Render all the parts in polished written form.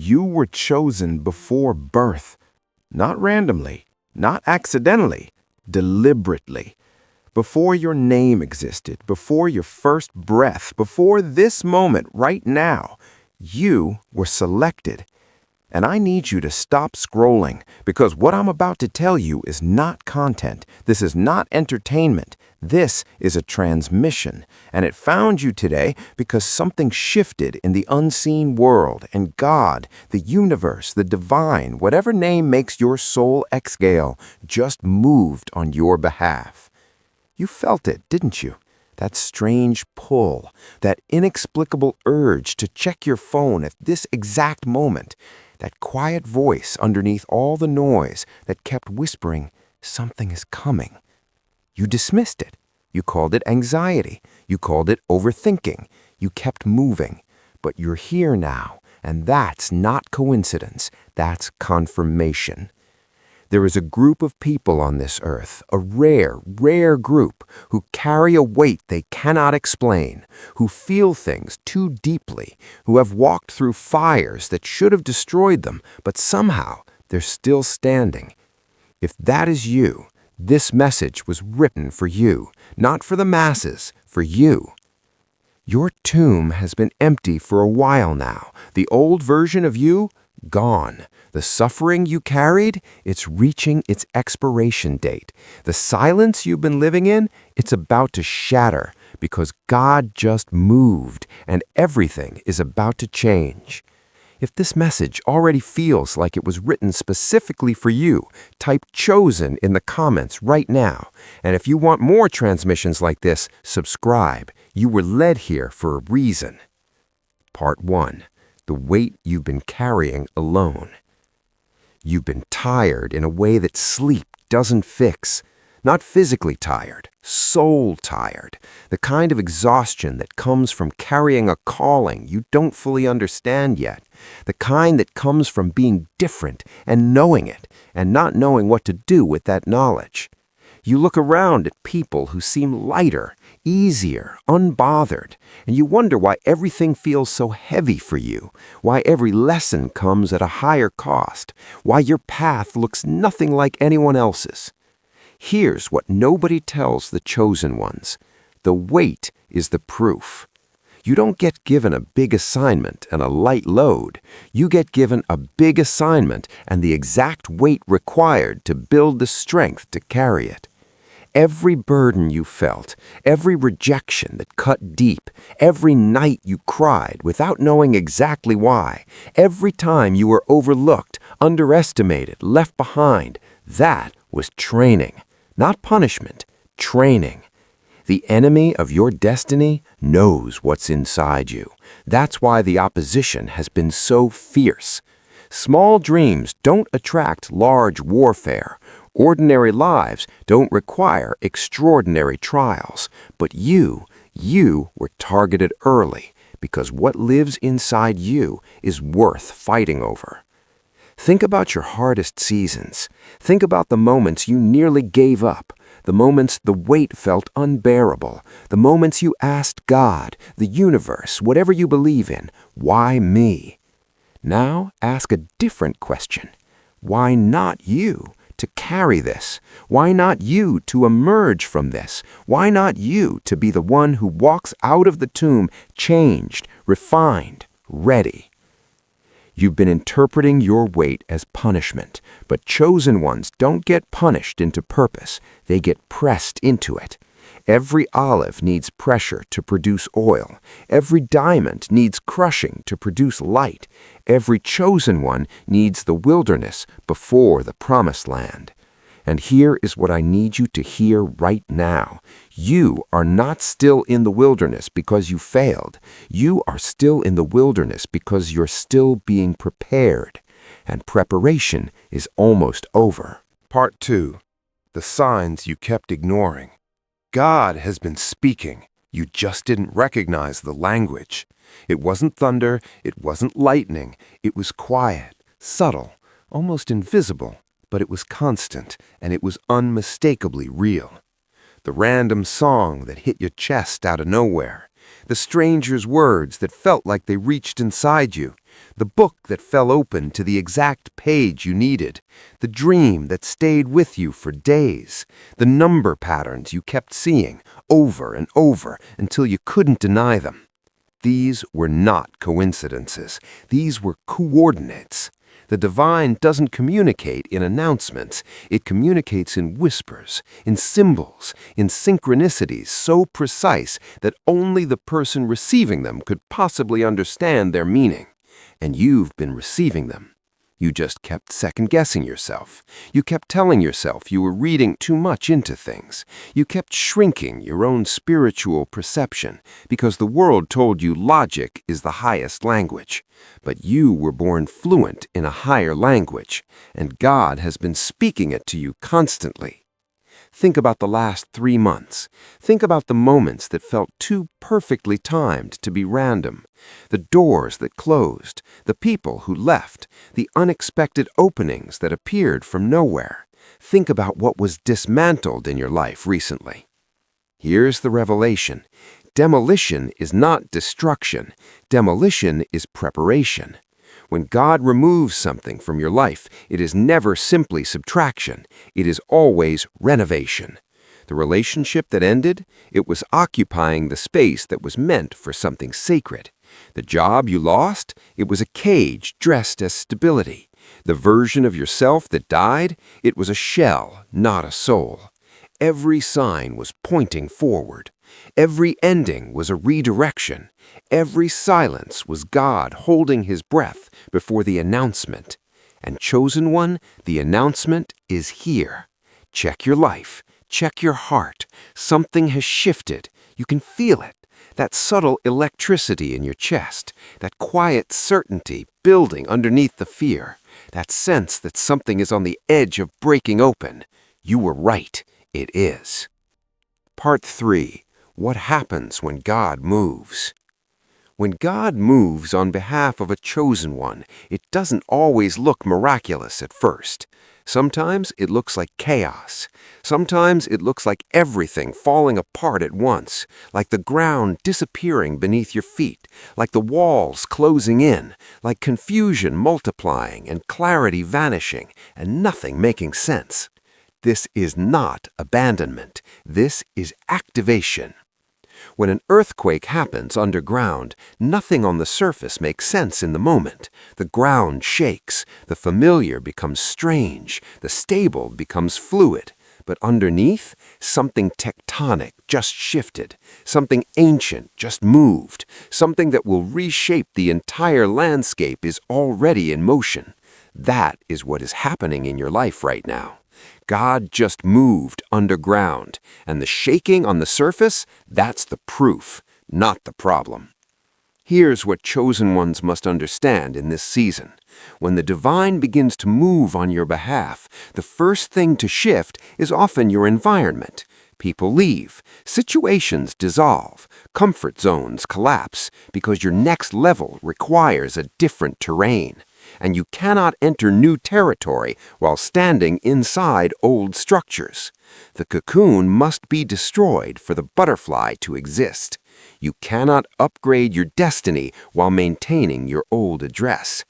You were chosen before birth, not randomly, not accidentally, deliberately. Before your name existed, before your first breath, before this moment right now, you were selected. And I need you to stop scrolling because what I'm about to tell you is not content. This is not entertainment. This is a transmission. And it found you today because something shifted in the unseen world and God, the universe, the divine, whatever name makes your soul exhale, just moved on your behalf. You felt it, didn't you? That strange pull, that inexplicable urge to check your phone at this exact moment. That quiet voice underneath all the noise that kept whispering, something is coming. You dismissed it. You called it anxiety. You called it overthinking. You kept moving. But you're here now, and that's not coincidence. That's confirmation. There is a group of people on this earth, a rare, rare group, who carry a weight they cannot explain, who feel things too deeply, who have walked through fires that should have destroyed them, but somehow they're still standing. If that is you, this message was written for you, not for the masses, for you. Your tomb has been empty for a while now. The old version of you, gone. The suffering you carried, it's reaching its expiration date. The silence you've been living in, it's about to shatter because God just moved and everything is about to change. If this message already feels like it was written specifically for you, type chosen in the comments right now. And if you want more transmissions like this, subscribe. You were led here for a reason. Part 1. The weight you've been carrying alone. You've been tired in a way that sleep doesn't fix. Not physically tired, soul tired. The kind of exhaustion that comes from carrying a calling you don't fully understand yet. The kind that comes from being different and knowing it and not knowing what to do with that knowledge. You look around at people who seem lighter, easier, unbothered, and you wonder why everything feels so heavy for you, why every lesson comes at a higher cost, why your path looks nothing like anyone else's. Here's what nobody tells the chosen ones. The weight is the proof. You don't get given a big assignment and a light load. You get given a big assignment and the exact weight required to build the strength to carry it. Every burden you felt, every rejection that cut deep, every night you cried without knowing exactly why, every time you were overlooked, underestimated, left behind, that was training, not punishment, training. The enemy of your destiny knows what's inside you. That's why the opposition has been so fierce. Small dreams don't attract large warfare. Ordinary lives don't require extraordinary trials. But you were targeted early because what lives inside you is worth fighting over. Think about your hardest seasons. Think about the moments you nearly gave up, the moments the weight felt unbearable, the moments you asked God, the universe, whatever you believe in, why me? Now ask a different question. Why not you to carry this? Why not you to emerge from this? Why not you to be the one who walks out of the tomb changed, refined, ready? You've been interpreting your weight as punishment, but chosen ones don't get punished into purpose. They get pressed into it. Every olive needs pressure to produce oil. Every diamond needs crushing to produce light. Every chosen one needs the wilderness before the promised land. And here is what I need you to hear right now. You are not still in the wilderness because you failed. You are still in the wilderness because you're still being prepared. And preparation is almost over. Part 2. The signs you kept ignoring. God has been speaking. You just didn't recognize the language. It wasn't thunder. It wasn't lightning. It was quiet, subtle, almost invisible. But it was constant, and it was unmistakably real. The random song that hit your chest out of nowhere. The stranger's words that felt like they reached inside you. The book that fell open to the exact page you needed. The dream that stayed with you for days. The number patterns you kept seeing over and over until you couldn't deny them. These were not coincidences. These were coordinates. The divine doesn't communicate in announcements. It communicates in whispers, in symbols, in synchronicities so precise that only the person receiving them could possibly understand their meaning. And you've been receiving them. You just kept second-guessing yourself. You kept telling yourself you were reading too much into things. You kept shrinking your own spiritual perception because the world told you logic is the highest language. But you were born fluent in a higher language, and God has been speaking it to you constantly. Think about the last 3 months. Think about the moments that felt too perfectly timed to be random. The doors that closed, the people who left, the unexpected openings that appeared from nowhere. Think about what was dismantled in your life recently. Here's the revelation. Demolition is not destruction. Demolition is preparation. When God removes something from your life, it is never simply subtraction. It is always renovation. The relationship that ended, it was occupying the space that was meant for something sacred. The job you lost, it was a cage dressed as stability. The version of yourself that died, it was a shell, not a soul. Every sign was pointing forward. Every ending was a redirection. Every silence was God holding his breath before the announcement. And chosen one, the announcement is here. Check your life. Check your heart. Something has shifted. You can feel it. That subtle electricity in your chest. That quiet certainty building underneath the fear. That sense that something is on the edge of breaking open. You were right. It is. Part 3. What happens when God moves? When God moves on behalf of a chosen one, it doesn't always look miraculous at first. Sometimes it looks like chaos. Sometimes it looks like everything falling apart at once, like the ground disappearing beneath your feet, like the walls closing in, like confusion multiplying and clarity vanishing, and nothing making sense. This is not abandonment. This is activation. When an earthquake happens underground, nothing on the surface makes sense in the moment. The ground shakes, the familiar becomes strange, the stable becomes fluid. But underneath, something tectonic just shifted, something ancient just moved, something that will reshape the entire landscape is already in motion. That is what is happening in your life right now. God just moved underground, and the shaking on the surface, that's the proof, not the problem. Here's what chosen ones must understand in this season. When the divine begins to move on your behalf, the first thing to shift is often your environment. People leave, situations dissolve, comfort zones collapse because your next level requires a different terrain. And you cannot enter new territory while standing inside old structures. The cocoon must be destroyed for the butterfly to exist. You cannot upgrade your destiny while maintaining your old address.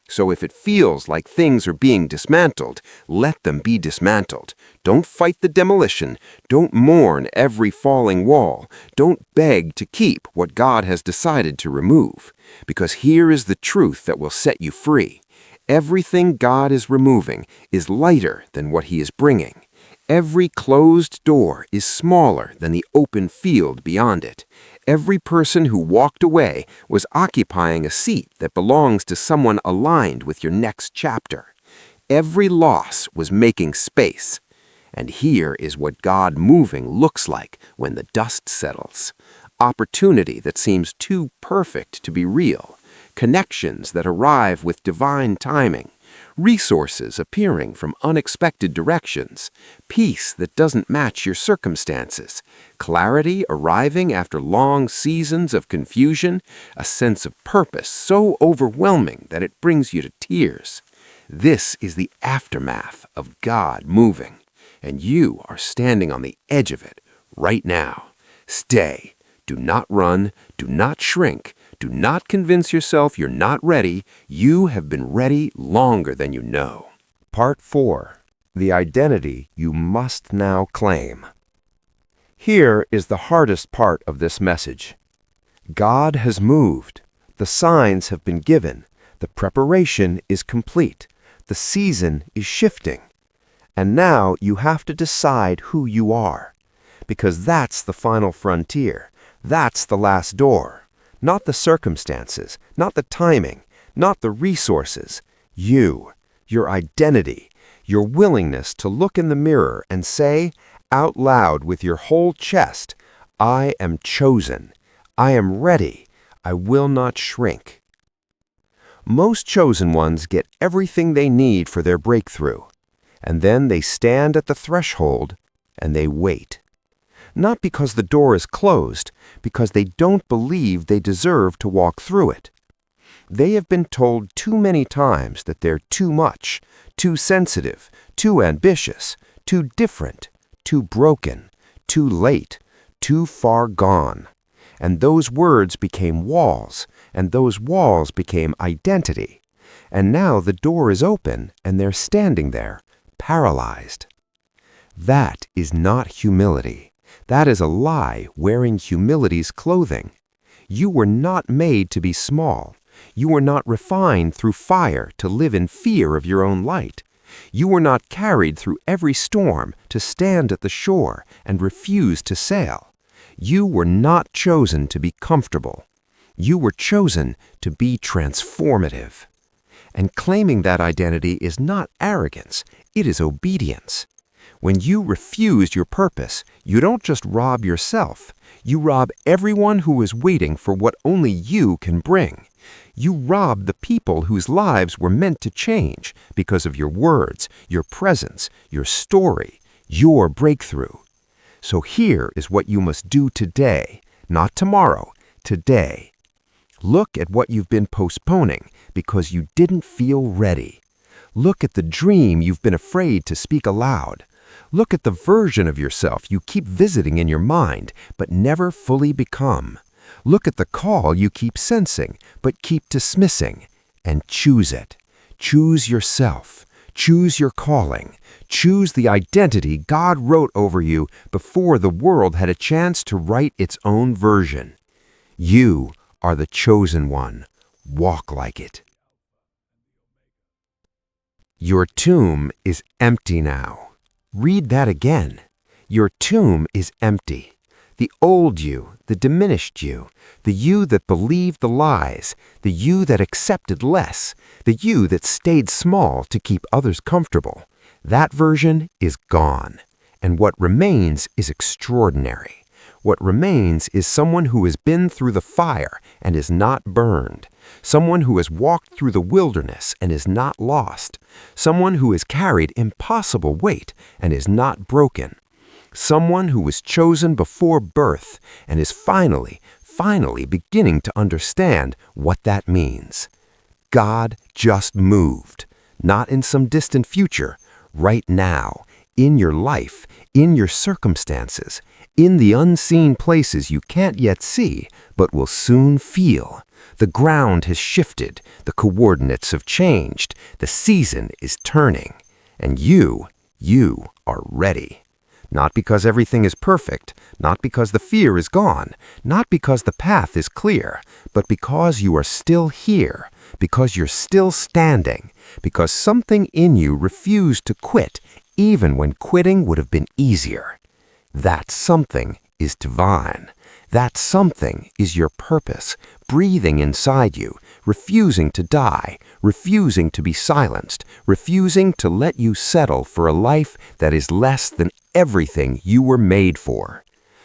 So if it feels like things are being dismantled, let them be dismantled. Don't fight the demolition. Don't mourn every falling wall. Don't beg to keep what God has decided to remove. Because here is the truth that will set you free. Everything God is removing is lighter than what he is bringing. Every closed door is smaller than the open field beyond it. Every person who walked away was occupying a seat that belongs to someone aligned with your next chapter. Every loss was making space. And here is what God moving looks like when the dust settles. Opportunity that seems too perfect to be real. Connections that arrive with divine timing. Resources appearing from unexpected directions, peace that doesn't match your circumstances, clarity arriving after long seasons of confusion, a sense of purpose so overwhelming that it brings you to tears. This is the aftermath of God moving, and you are standing on the edge of it right now. Stay. Do not run. Do not shrink. Do not convince yourself you're not ready. You have been ready longer than you know. Part 4. The identity you must now claim. Here is the hardest part of this message. God has moved. The signs have been given. The preparation is complete. The season is shifting. And now you have to decide who you are. Because that's the final frontier. That's the last door. Not the circumstances, not the timing, not the resources. You, your identity, your willingness to look in the mirror and say out loud with your whole chest, I am chosen. I am ready. I will not shrink. Most chosen ones get everything they need for their breakthrough, and then they stand at the threshold and they wait. Not because the door is closed, because they don't believe they deserve to walk through it. They have been told too many times that they're too much, too sensitive, too ambitious, too different, too broken, too late, too far gone. And those words became walls, and those walls became identity. And now the door is open, and they're standing there, paralyzed. That is not humility. That is a lie wearing humility's clothing. You were not made to be small. You were not refined through fire to live in fear of your own light. You were not carried through every storm to stand at the shore and refuse to sail. You were not chosen to be comfortable. You were chosen to be transformative. And claiming that identity is not arrogance, it is obedience. When you refuse your purpose, you don't just rob yourself. You rob everyone who is waiting for what only you can bring. You rob the people whose lives were meant to change because of your words, your presence, your story, your breakthrough. So here is what you must do today, not tomorrow, today. Look at what you've been postponing because you didn't feel ready. Look at the dream you've been afraid to speak aloud. Look at the version of yourself you keep visiting in your mind but never fully become. Look at the call you keep sensing but keep dismissing, and choose it. Choose yourself. Choose your calling. Choose the identity God wrote over you before the world had a chance to write its own version. You are the chosen one. Walk like it. Your tomb is empty now. Read that again. Your tomb is empty. The old you, the diminished you, the you that believed the lies, the you that accepted less, the you that stayed small to keep others comfortable, that version is gone. And what remains is extraordinary. What remains is someone who has been through the fire and is not burned. Someone who has walked through the wilderness and is not lost. Someone who has carried impossible weight and is not broken. Someone who was chosen before birth and is finally beginning to understand what that means. God just moved, not in some distant future, right now, in your life, in your circumstances, in the unseen places you can't yet see, but will soon feel. The ground has shifted, the coordinates have changed, the season is turning, and you are ready. Not because everything is perfect, not because the fear is gone, not because the path is clear, but because you are still here, because you're still standing, because something in you refused to quit even when quitting would have been easier. That something is divine. That something is your purpose, breathing inside you, refusing to die, refusing to be silenced, refusing to let you settle for a life that is less than everything you were made for.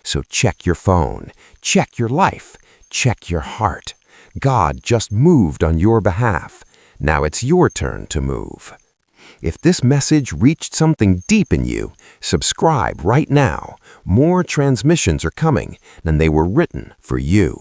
So check your phone, check your life, check your heart. God just moved on your behalf. Now it's your turn to move. If this message reached something deep in you, subscribe right now. More transmissions are coming, and they were written for you.